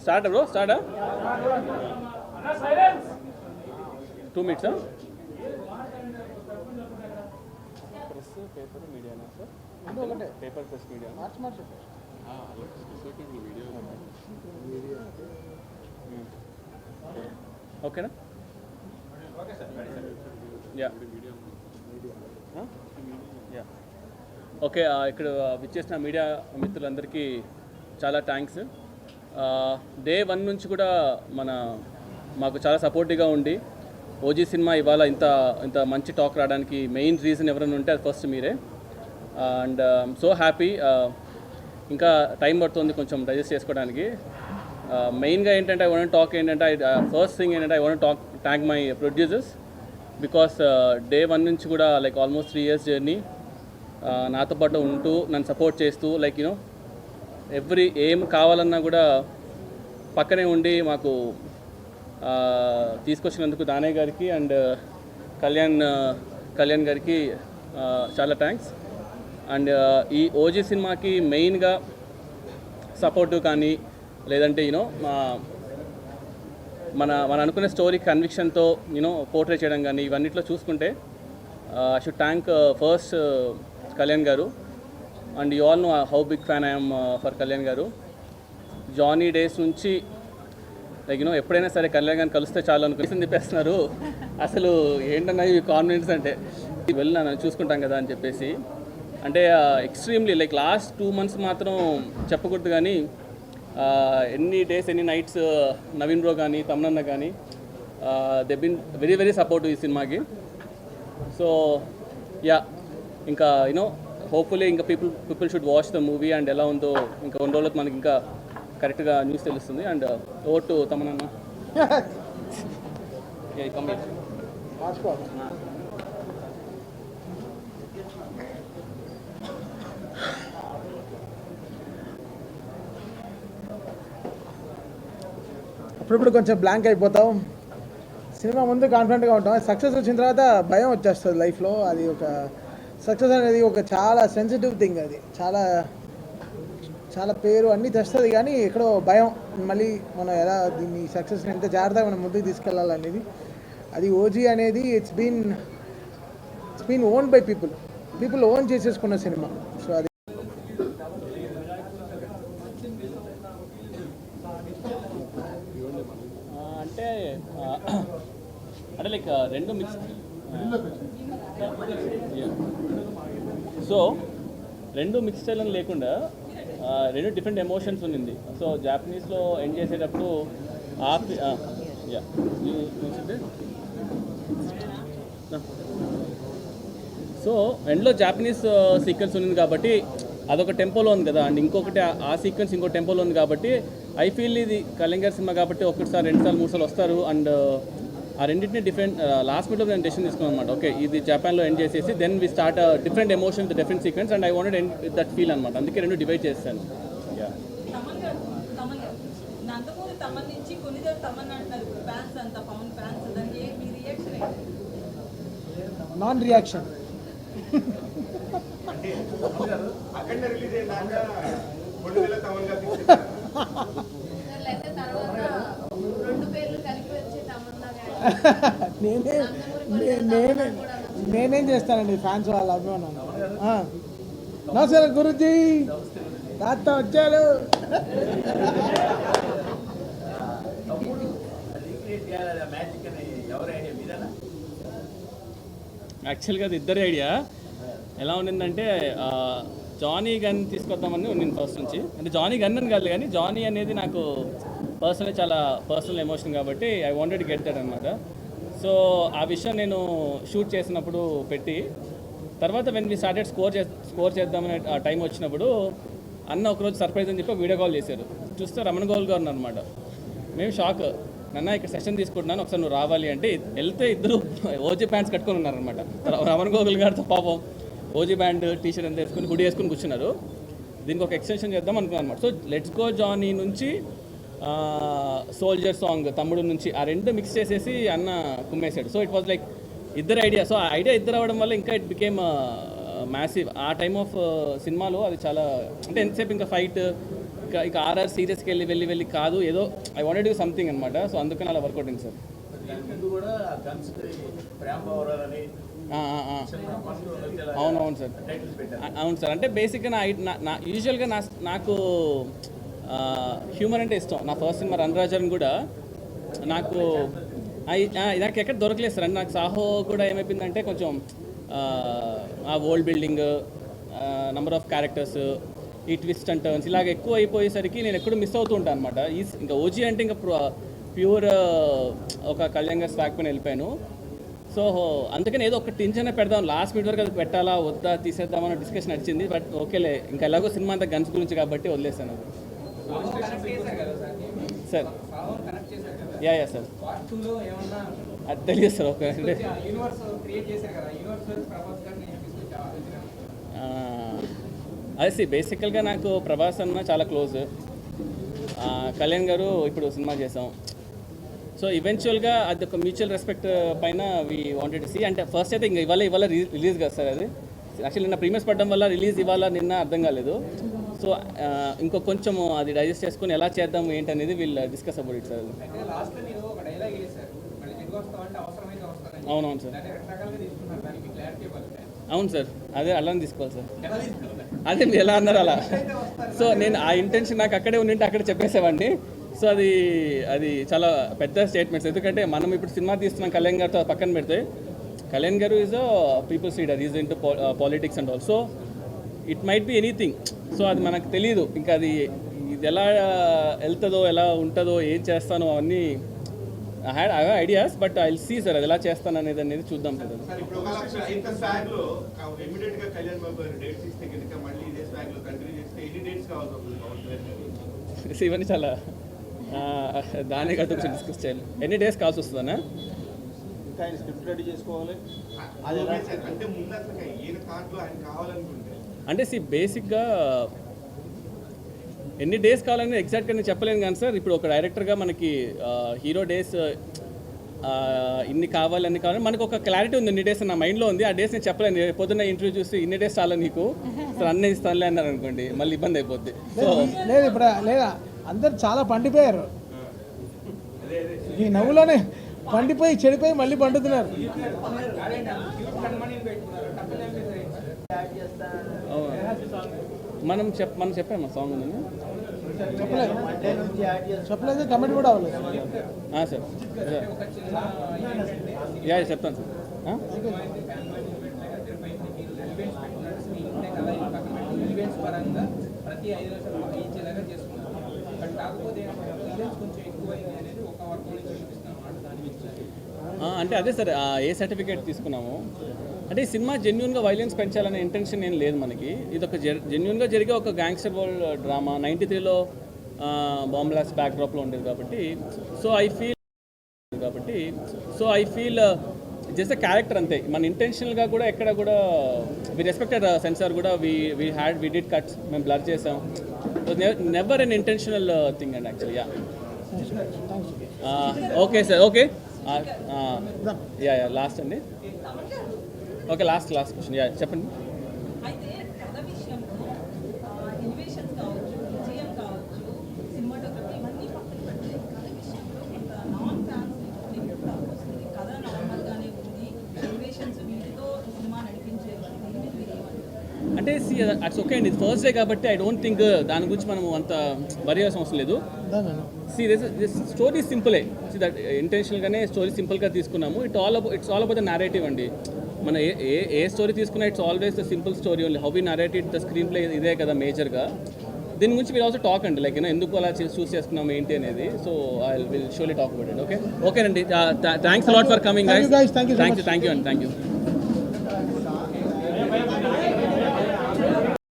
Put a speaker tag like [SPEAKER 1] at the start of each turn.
[SPEAKER 1] Start bro start 2 minutes press paper మీడియానా sir ఒకటే paper press media march ఓకేనా yeah yeah okay ఇక్కడ విచ్చేసిన మీడియా మిత్రులందరికీ చాలా థ్యాంక్స్. డే 1 నుంచి కూడా మాకు చాలా సపోర్టివ్గా ఉండి ఓజీ సినిమా ఇవాళ ఇంత మంచి టాక్ రావడానికి మెయిన్ రీజన్ ఎవరైనా ఉంటే అది ఫస్ట్ మీరే. And so happy. ఇంకా టైం పడుతుంది కొంచెం డైజెస్ట్ చేసుకోవడానికి. మెయిన్గా ఏంటంటే ఐ వాంట్ టాక్ ఏంటంటే ఫస్ట్ థింగ్ ఏంటంటే I want thank my producers because day 1 నుంచి కూడా లైక్ ఆల్మోస్ట్ 3 years జర్నీ నాతో పాటు ఉంటూ నన్ను సపోర్ట్ చేస్తూ లైక్ యూనో ఏం కావాలన్నా కూడా పక్కనే ఉండి మాకు తీసుకొచ్చినందుకు దానయ్య గారికి అండ్ కళ్యాణ్ గారికి చాలా థ్యాంక్స్. అండ్ ఈ ఓజీ సినిమాకి మెయిన్గా సపోర్టు కానీ లేదంటే యూనో మన అనుకునే స్టోరీ కన్విక్షన్తో యూనో పోర్ట్రే చేయడం కానీ ఇవన్నిట్లో చూసుకుంటే I should thank first Kalyan garu. And you all know how big fan I'm for Kalyan garu. Johnny days నుంచి లైక్ యూనో ఎప్పుడైనా సరే కళ్యాణ్ గారిని కలిస్తే చాలు అనుకుని తిప్పేస్తున్నారు. అసలు ఏంటన్నా ఈ కాన్ఫిడెన్స్ అంటే వెళ్ళినా చూసుకుంటాం కదా అని చెప్పేసి అంటే ఎక్స్ట్రీమ్లీ లైక్ లాస్ట్ 2 months మాత్రం చెప్పకూడదు కానీ ఎన్ని డేస్ ఎన్ని నైట్స్ నవీన్ బ్రో కానీ తమనన్న కానీ they been very very supportive ఈ సినిమాకి. సో యా ఇంకా యూనో హోప్ఫుల్లీ ఇంకా people should watch the movie and ఎలా ఉందో ఇంకా 2 రోజులకు మనకి ఇంకా కరెక్ట్గా న్యూస్ తెలుస్తుంది. అండ్ ఓవర్ టు తమనన్న.
[SPEAKER 2] అప్పుడప్పుడు కొంచెం బ్లాంక్ అయిపోతాం. సినిమా ముందు కాన్ఫిడెంట్గా ఉంటాం. సక్సెస్ వచ్చిన తర్వాత భయం వచ్చేస్తుంది లైఫ్లో. అది ఒక సక్సెస్ అనేది ఒక చాలా సెన్సిటివ్ థింగ్. అది చాలా చాలా పేరు అన్నీ తెస్తుంది కానీ ఎక్కడో భయం, మళ్ళీ మనం ఎలా దీన్ని సక్సెస్ని ఎంత జాగ్రత్తగా మనం ముందుకు తీసుకెళ్ళాలనేది. అది ఓజీ అనేది it's been own by people own చేసేసుకున్న సినిమా. సో అది
[SPEAKER 1] అంటే లైక్ రెండు మిక్స్. సో రెండు మిక్స్ స్టైల్ అని లేకుండా రెండు డిఫరెంట్ ఎమోషన్స్ ఉన్నింది. సో జాపనీస్లో ఎండ్ చేసేటప్పుడు సో ఎండ్లో జాపనీస్ సీక్వెన్స్ ఉంది కాబట్టి అదొక టెంపోలో ఉంది కదా. అండ్ ఇంకొకటి ఆ సీక్వెన్స్ ఇంకో టెంపోలో ఉంది కాబట్టి ఐ ఫీల్ ఇది కళ్యాణ్ గారి సినిమా కాబట్టి 1 సారి 2 సార్లు 3 సార్లు వస్తారు. అండ్ ఆ రెండింటిని డిఫరెంట్ లాస్ట్ మినిట్లో నేను డెసిషన్ తీసుకున్నాను అనమాట. ఓకే ఇది జపాన్లో ఎండ్ చేసేసి then we start different emotion with different sequence and I wanted end with that feel అనమాట. అందుకే రెండు డివైడ్ చేస్తాను.
[SPEAKER 2] Non reaction. నేనేం చేస్తానండి ఫ్యాన్స్ వాళ్ళ అభిమానం. నమస్కారం గురుజీ, తాత వచ్చారు.
[SPEAKER 1] యాక్చువల్గా అది ఇద్దరి ఐడియా. ఎలా ఉండిందంటే జానీ గన్ తీసుకొద్దామని నేను ఫస్ట్ నుంచి. అంటే జానీ గన్ అని కాదు కానీ జానీ అనేది నాకు పర్సనల్ చాలా పర్సనల్ ఎమోషన్ కాబట్టి ఐ వాంటెడ్ గెట్ దట్ అనమాట. సో ఆ విషయం నేను షూట్ చేసినప్పుడు పెట్టి తర్వాత వెన్ వి స్టార్టెడ్ స్కోర్ చేద్దామనే ఆ టైం వచ్చినప్పుడు అన్న ఒకరోజు సర్ప్రైజ్ అని చెప్పి వీడియో కాల్ చేశారు. చూస్తే రమణ గోల్ గారు అనమాట. మేము షాక్. నన్న ఇక్కడ సెషన్ తీసుకుంటున్నాను ఒకసారి నువ్వు రావాలి అంటే వెళ్తే ఇద్దరు ఓజీ ప్యాంట్స్ కట్టుకొని ఉన్నారనమాట. రమణ గోగుల్ గారితో పాపం ఓజీ బ్యాండ్ టీషర్ట్ అంతా వేసుకుని హుడీ వేసుకుని కూర్చున్నారు. దీనికి ఒక ఎక్స్టెన్షన్ చేద్దాం అనుకున్నాను అనమాట. సో లెట్స్ గో జానీ నుంచి సోల్జర్ సాంగ్ తమ్ముడు నుంచి ఆ రెండు మిక్స్ చేసేసి అన్న కుమ్మేశాడు. సో ఇట్ వాజ్ లైక్ ఇద్దరు ఐడియా. సో ఆ ఐడియా ఇద్దరు అవ్వడం వల్ల ఇంకా ఇట్ బికేమ్ మ్యాసివ్. ఆ టైమ్ ఆఫ్ సినిమాలో అది చాలా అంటే ఎంతసేపు ఇంకా ఫైట్ ఇక ఆర్ఆర్ సీరియస్కి వెళ్ళి కాదు, ఏదో ఐ వాంటెడ్ డూ సంథింగ్ అనమాట. సో అందుకని అలా వర్కౌట్ అయింది సార్. అవునవును సార్, అవును సార్. అంటే బేసిక్గా నా యూజువల్గా నాకు హ్యూమర్ అంటే ఇష్టం. నా ఫస్ట్ సినిమా రణరాజన్ కూడా నాకు ఎక్కడ దొరకలేదు సార్. అంటే నాకు సాహో కూడా ఏమైపోయిందంటే కొంచెం ఆ world building, number of characters, ఈ ట్విస్ట్ అండ్ టర్న్స్ ఇలాగ ఎక్కువ అయిపోయేసరికి నేను ఎక్కడో మిస్ అవుతూ ఉంటాను అనమాట. ఇంకా ఓజీ అంటే ఇంకా ప్యూర్ ఒక కళ్యాణ్ గారి స్వాగ్ పైన వెళ్ళిపోయాను. సో అందుకని ఏదో ఒక టెన్షన్ పెడదాం, లాస్ట్ మినిట్ వరకు అది పెట్టాలా వద్దా తీసేద్దామన్న డిస్కషన్ నడిచింది. బట్ ఓకేలే, ఇంకా ఎలాగో సినిమా అంతా గన్స్ గురించి కాబట్టి వదిలేసాను అది. సార్ యా సార్, అది తెలియదు సార్. ఓకే అంటే అదే బేసికల్గా నాకు ప్రభాస్ అన్న చాలా క్లోజ్. కళ్యాణ్ గారు ఇప్పుడు సినిమా చేసాం. సో ఈవెన్చువల్గా అది ఒక మ్యూచువల్ రెస్పెక్ట్ పైన వీ వాంటెడ్ టు సీ. అంటే ఫస్ట్ అయితే ఇంకా ఇవాళ రిలీజ్ కదా సార్. అది యాక్చువల్లీ నిన్న ప్రీమియర్స్ పడడం వల్ల రిలీజ్ ఇవాళ నిన్న అర్థం కాలేదు. సో ఇంకో కొంచెం అది డైజెస్ట్ చేసుకుని ఎలా చేద్దాం ఏంటి అనేది వీళ్ళు డిస్కస్ అబౌట్ ఇట్ సార్. అవునవును సార్, అవును సార్, అదే అలానే తీసుకోవాలి సార్. అదే మీరు ఎలా అన్నారు అలా. సో నేను ఆ ఇంటెన్షన్ నాకు అక్కడే ఉండింటే అక్కడే చెప్పేసేవాడిని. సో అది చాలా పెద్ద స్టేట్మెంట్స్. ఎందుకంటే మనం ఇప్పుడు సినిమా తీస్తున్నాం కళ్యాణ్ గారితో పక్కన పెడితే, కళ్యాణ్ గారు is a peoples leader, is into politics and all. So it might be anything. So అది మనకు తెలియదు ఇంకా అది ఎలా వెళ్తుందో ఎలా ఉంటుందో ఏం చేస్తానో అవన్నీ I have ideas. But I will see sir అది ఎలా చేస్తాను అనేది చూద్దాం సార్. ఇవన్నీ చాలా దానే కదా కొంచెం డిస్కస్ చేయాలి. ఎన్ని డేస్ కావాల్సి వస్తుందన్నా? అంటే బేసిక్గా ఎన్ని డేస్ కావాలని ఎగ్జాక్ట్గా నేను చెప్పలేను కానీ సార్, ఇప్పుడు ఒక డైరెక్టర్గా మనకి హీరో డేస్ ఇన్ని కావాలని మనకు ఒక క్లారిటీ ఉంది. ఇన్ని డేస్ నా మైండ్లో ఉంది. ఆ డేస్ నేను చెప్పలేను. పొద్దున్న ఇంటర్వ్యూ చూసి ఇన్ని డేస్ చాలా నీకు సార్ అన్నీ ఇస్తానులే అన్నారు అనుకోండి, మళ్ళీ ఇబ్బంది అయిపోద్ది. సో
[SPEAKER 2] లేదు ఇప్పుడు లేదా అందరు చాలా పండిపోయారు. ఈ నవ్వులోనే పండిపోయి చెడిపోయి మళ్ళీ పండుతున్నారు.
[SPEAKER 1] మనం చెప్పాము సాంగ్ ఉందని
[SPEAKER 2] చెప్పలేదు, కమెంట్ కూడా అవ్వలేదు
[SPEAKER 1] సార్. యా చెప్తాను సార్.
[SPEAKER 3] ప్రతి 5 నిమిషాలు ఇచ్చేలాగా చేసుకున్నాం. బట్ కాకపోతే కొంచెం ఎక్కువైంది అనేది ఒక వర్క్ నుంచి చూపిస్తాం దాని గురించి.
[SPEAKER 1] అంటే అదే సార్, ఏ సర్టిఫికేట్ తీసుకున్నాము అంటే ఈ సినిమా జెన్యున్గా వైలెన్స్ పెంచాలనే ఇంటెన్షన్ ఏం లేదు మనకి. ఇది ఒక జెన్యున్గా జరిగే ఒక గ్యాంగ్స్టర్ వరల్డ్ డ్రామా. 93లో బాంబ్ బ్లాస్ట్ బ్యాక్డ్రాప్లో ఉండేది కాబట్టి so I feel just character అంతే. మన ఇంటెన్షనల్గా కూడా ఎక్కడ కూడా వి రెస్పెక్టెడ్ సెన్సార్ కూడా వి డిడ్ కట్స్, మేము బ్లర్ చేసాం. Never unintentional thing and actually. Yeah okay sir, okay yeah last అండి. Okay last question. యా చెప్పండి.
[SPEAKER 4] అయితే కథ విషయంలో ఇన్వేషన్స్ కావచ్చు, విజయం కావచ్చు, సినిమాటోగ్రఫీ ఇవన్నీ పక్కన పెడితే కథ విషయంలో కొంత నాన్ ఫ్యాన్స్ ఎక్కువ వస్తుంది. కథ నార్మల్గానే ఉంది, ఇన్వేషన్స్ వీటితో సినిమా నడిపించే
[SPEAKER 1] అంటే అట్స్ ఓకే అండి. ఫస్ట్ డే కాబట్టి ఐ డోంట్ థింక్ దాని గురించి మనం అంత వరి అవ్వాల్సిన అవసరం లేదు. దిస్ స్టోరీ సింపులే. దట్ ఇంటెన్షనల్గానే స్టోరీ సింపుల్గా తీసుకున్నాము. It's all about the narrative అండి. మన ఏ స్టోరీ తీసుకున్నా it's always the simple story only. How we narrated the screenplay ఇదే కదా మేజర్గా. దీని గురించి మీరు ఆల్సో టాక్ అండి, లైక్ ఎందుకు అలా చూస్ చేసుకున్నాం ఏంటి అనేది. So I will solely talk about it. ఓకేనండి. Thanks a lot for coming guys. Thank you అండి. Thank you.